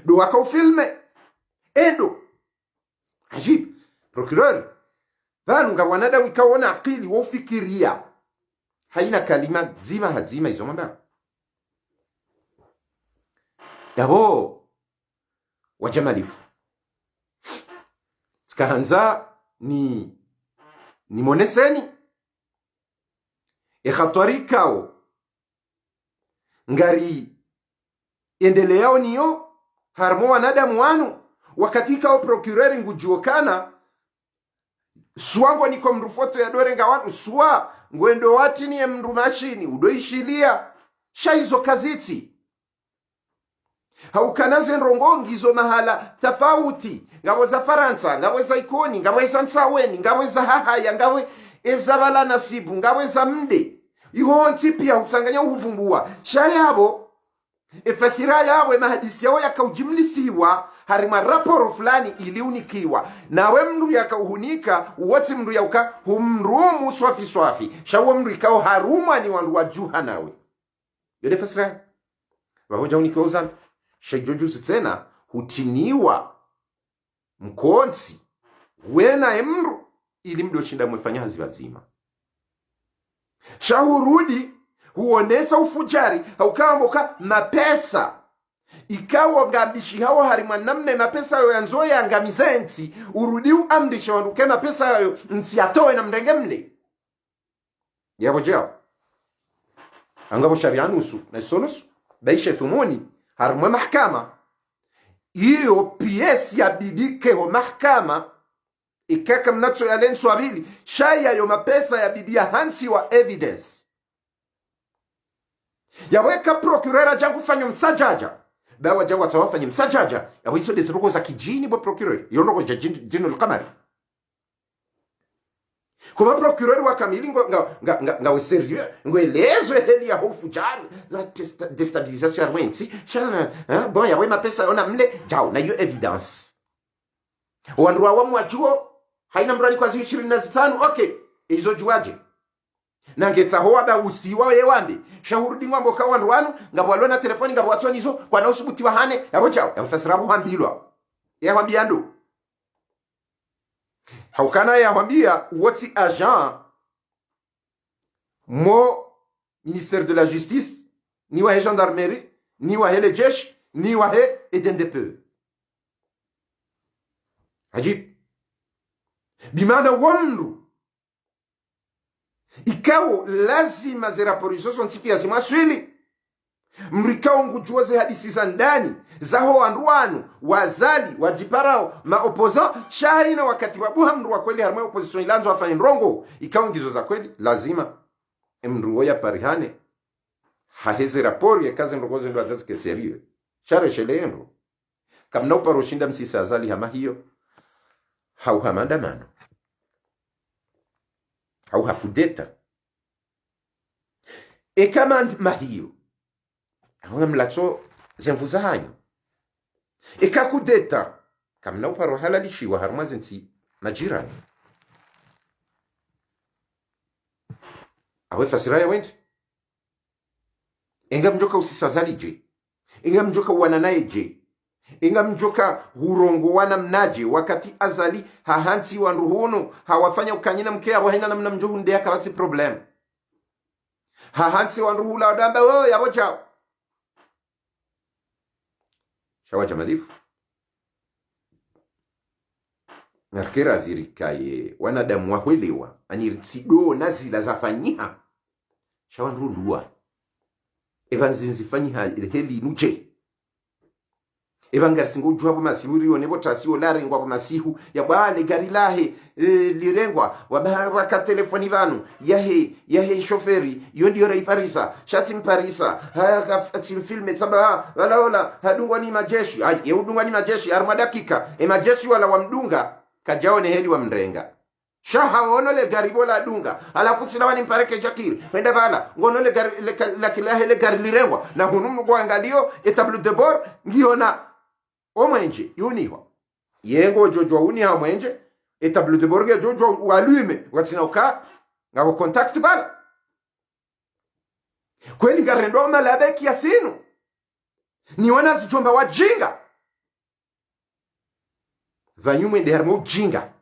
do akaufilme endo ajib procureur vanu ngabwanada wikaona akili wofikiria haina kalima zima hazima hizo mamba yabo wajamalifu tsikahanza ni moneseni khatwari kao ngari endeleao niyo harmo wanadamu wanu wakati kao procureur ngujuokana suwango niko mrufoto ya dorenga wanu suwa ngwendo wati ni mndu mashini udoishilia shaizo kaziti haukanaze nrongongizo mahala tafauti ngawe za Faransa ngawe za ikoni ngawe za nsaweni ngawe za hahaya ngawe ezabala nasibu ngawe za mde ihonti pia usanganya uvumbua shayabo efasira yawe mahadisi yao yakaujimlisiwa harima raporo fulani iliunikiwa nawe mndu yakauhunika uwoti mndu yauka humrumu swafi shawo mndu ikao haruma ni wandu wajuha nawe yode fasira wahoja unikiwa uzana shajoju sitena hutiniwa mkonsi wena mndu ili mdo shinda mwefanya hazibazima shahurudi huonesa ufujari haukaamboka mapesa ikawa ngambishi hao harima namne mapesa yo yanzo ya ngamizenti urudiu amdisha wanduke mapesa yo nsiatoe na mrenge mle yabo jao angabo sharia nusu na sonusu baisha thumuni harima mahkama iyo piesi ya bidike ho mahkama ikaka mnatso ya lenso abili shaya yo mapesa ya bidia hansi wa evidence yaweka procureur jangu fanya msajaja bawa jawa tawafanya msajaja yawiso desiruko za kijini bo procureur yonoko ja jino lukamari Kuma procureur wa kamili nga sérieux ngwelezwe heli ya hofu jari la destabilisation arwensi shana bon ya wema pesa ona mle jao na hiyo evidence wandu wa mwajuo haina mrani kwa 25 okay izo juaje na ngetsa ho aba usiwa yewambi shahurudi ngwambo ka wandu wanu ngabwalona telefoni ngabwatsoni izo kwa na usubuti wa hane yabo jao yafasira bo hambilwa yawambia ndo haukana yawambia woti agent mo ministère de la justice ni wa gendarmerie ni wa hele jeshi ni wa he EDNDP ajib bimana wandu ikao lazima ziraporizo sontipi ya zima swili mrikao ngujuoze hadisi za ndani zaho wanduanu wazali wajiparao maopoza shahina wakati wabuha mru wa kweli harma opposition ilanzo wafanya nrongo ikao ngizo za kweli lazima mru ya parihane haheze rapori ya kazi nrogoze ndo azazi keserio share sheleendo kamna uparo shinda msisa azali hama hiyo hau hamandamano hau hakudeta kama mahiyo aho mlacho zemvuza hanyo kudeta kamna uparo halalishiwa harma zinsi majirani awe fasira ya wende inga mjoka usisazali je inga mjoka wananaye je inga mjoka hurongo wana mnaje wakati azali hahansi wanruhunu hawafanya ukanyina mkea wahina na mnamjohu ndea kawati problem hahansi wanruhula wadamba yabo chao shawa jamalifu narkera virikaye wanadamu wahwelewa anirtido nazila zafanyiha shawa nrulua evanzinzi fanyiha heli nuje evangarsingo ujuhapo masihu riyo nebo tasio larengwa pa masihu ya bale gari lahe lirengwa wabaka telefoni vanu yahe shoferi yondi ora iparisa shati mparisa haya filme tamba wala hadungwa ni majeshi yeudungwa ni majeshi arma dakika majeshi wala wamdunga kajao ne heli wa mrenga shaha ngono le gari bola dunga alafu sinawa ni mpareke jakiri wenda bala ngono le gari la kilahe le gari lirengwa na hununu kwa angalio etablu de bord ngiona omwenje yuniwa yengo jojo uniha omwenje etablu de bord jojo walume watina uka ngabo contact bala kweli garendo malabeki yasinu ni wana zichomba wajinga vanyume ndermo jinga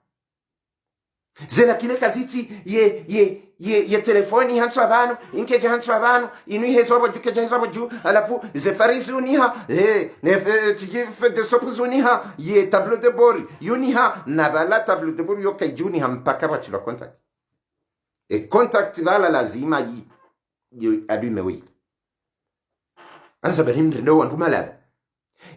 zena kile kaziti ye telefoni hanso abantu inkeje hanso abantu inu hezo abo dukeje hezo abo ju alafu ze farisi uniha ne tije de stop uniha ye tableau de bord uniha na bala tableau de bord yoka juni hampaka bachilo contact contact bala lazima yi adume wi asa berim ndo wantu malada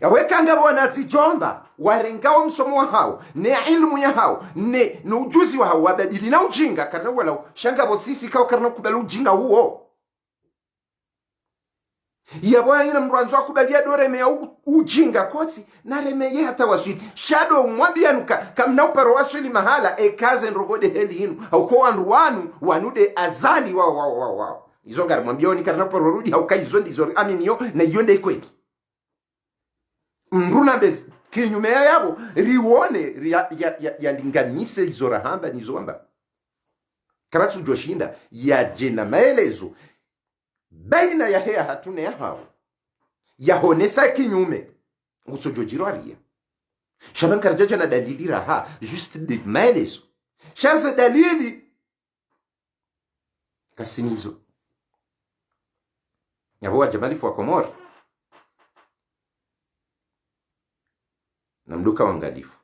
yawekanga bona zijomba warengao msomo wa hao ne ilmu ya hao ne ujuzi wa hao wabadili na ujinga karna wala shanga bo sisi kao karna kubali ujinga huo yabwa ina mwanzo kubalia dore me ujinga koti na remeye hata waswili shadow mwambia nuka kamna uparo waswili mahala kaze nrogode heli inu au kwa wanu wanude azali wao izo ngara mwambia ni karna uparo rudi au kai zondi zori aminio na yonde kweli mruna bez kinyume yabo riwone ya linganise izora hamba nizomba kabatu joshinda ya jena maelezo baina ya hea hatune ya hao ya honesa kinyume usojojiro alia shaban karajaja na dalili raha juste de maelezo shaza dalili kasinizo yabo wa jamali fwa Komori na mduka wangalifu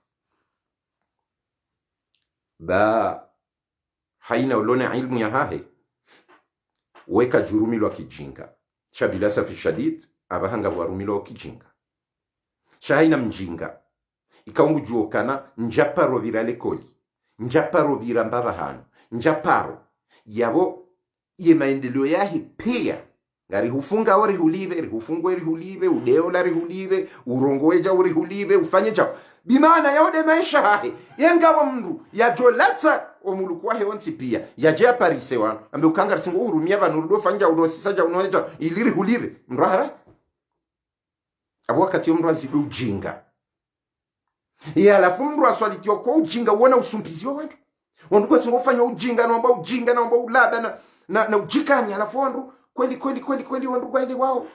ba haina ulone ilmu ya hahe weka jurumilo wa kijinga shabila safi shadid abahanga warumilo wa kijinga shahaina mjinga ikaungu juokana njaparo virale koli njaparo virambaba hano njaparo yabo ye maendeleo yahe pia ngari hufunga ori hulive hufungwe ri hulive udeo la ri hulive urongoeja uri hulive ufanye cha bimana yode maisha hahe yengawa mndu yajolatsa omulukwa he onsi pia yaje aparise wan ambe ukanga singo urumia banu rudo fanja udosisaja unoeja iliri hulive mrahara abo wakati mndu azibe ujinga ya alafu mndu aswalitiwa kwa ujinga uona usumpizi wa wandu wandu kwa singo fanya ujinga naomba ulaba na ujikani alafu wandu kweli wandu kwa ile wao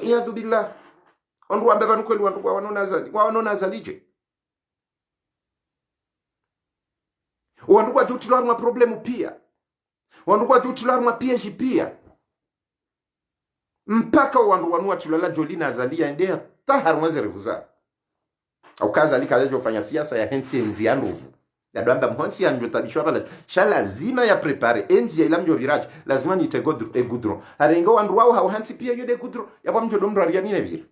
iyadhu billah wandu ambe banu kweli wandu kwa wanona zalije wandu kwa jutulwa ma problemu pia wandu kwa jutulwa ma PSG pia mpaka wandu wanua tulala jolina azalia endea tahar mweze refuza au kaza alika aje ufanya siasa ya hensi enzi ya nduvu ya doamba mhonsi ya njotabishwa pala lazima ya prepare enzi ya ilamjo viraji lazima ni goudron harengo wandu wao hao hansi pia yode goudron yapa mjo domro aria nine vira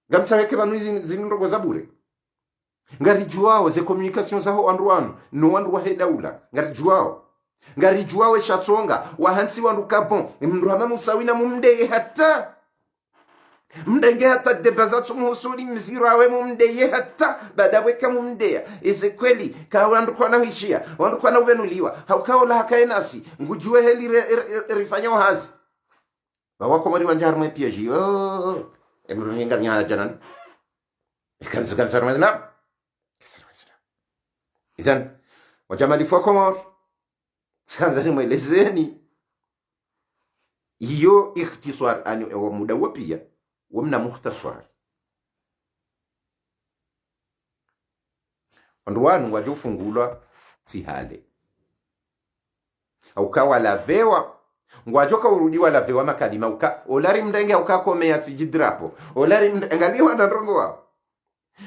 gamsa weke banu zinrogo zabure ngari juao ze communication zaho wandu wanu no wandu wa hedaula ngari juao shatsonga wa hansi wandu kapon mndu hama musawina mumde hata mndenge hata debazatu muhusuli mziro awe mumdeye hata bada weka mumdea eze kweli ka wandu kwa nahishia wandu kwa nauvenuliwa haukaola hakae nasi ngujue heli rifanya wahazi wako mwari wanjaru mwe pia jio emruninga mnyana janan ikanzu kansaru mazina idhan wajamali fwa komor sanzani mwelezeni iyo ikhtisar ani ewa muda wapia wamna mukhtasar wanduwanu wajofungulwa tihale au kawa lavewa ngwajoka urudiwa lavewa makalima uka olari mndenge ukakomea tijidrapo olari ngaliwa na ndongo wao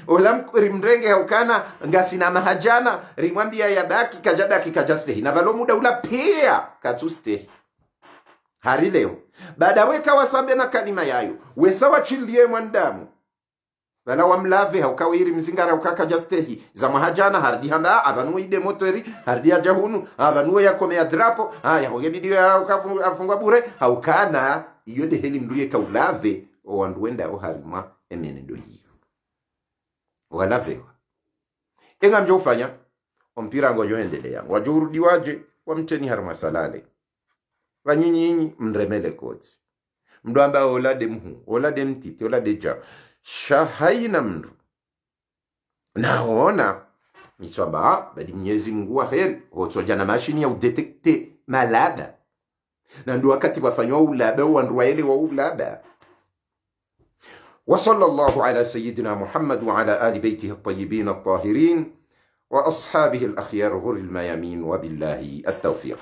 olamkuri mndenge ukana ngasina mahajana rimwambia yabaki kajabaki kajaste na balo muda ula pia katuste hari leo baada weka wasambe na kalima yayo wesawa chilie mwandamu bala wamlave haukawiri mzingara ukaka jastehi za mahajana hardi hamba abanu ide motori hardi ajahunu abanu yakomea drapo haya hogebidio ya ukafungwa bure haukana iyo de heli mduye kaulave wanduenda o harima emenendo hiyo walavewa inga mjo ufanya ompira ngojo endelea wajurudi waje wamteni harma salale wanyinyi mremele kotsi mdu amba olade mhu olade mtiti olade ja shahaina mdu naona miswamba badi Mwenyezi Mungu wa kheri hotsoja na mashini ya udetekte malaba na ndio wakati wafanywa ulaba wandu waele wa ulaba. وصلى الله على سيدنا محمد وعلى آل بيته الطيبين الطاهرين وأصحابه الأخيار غر الميامين وبالله التوفيق.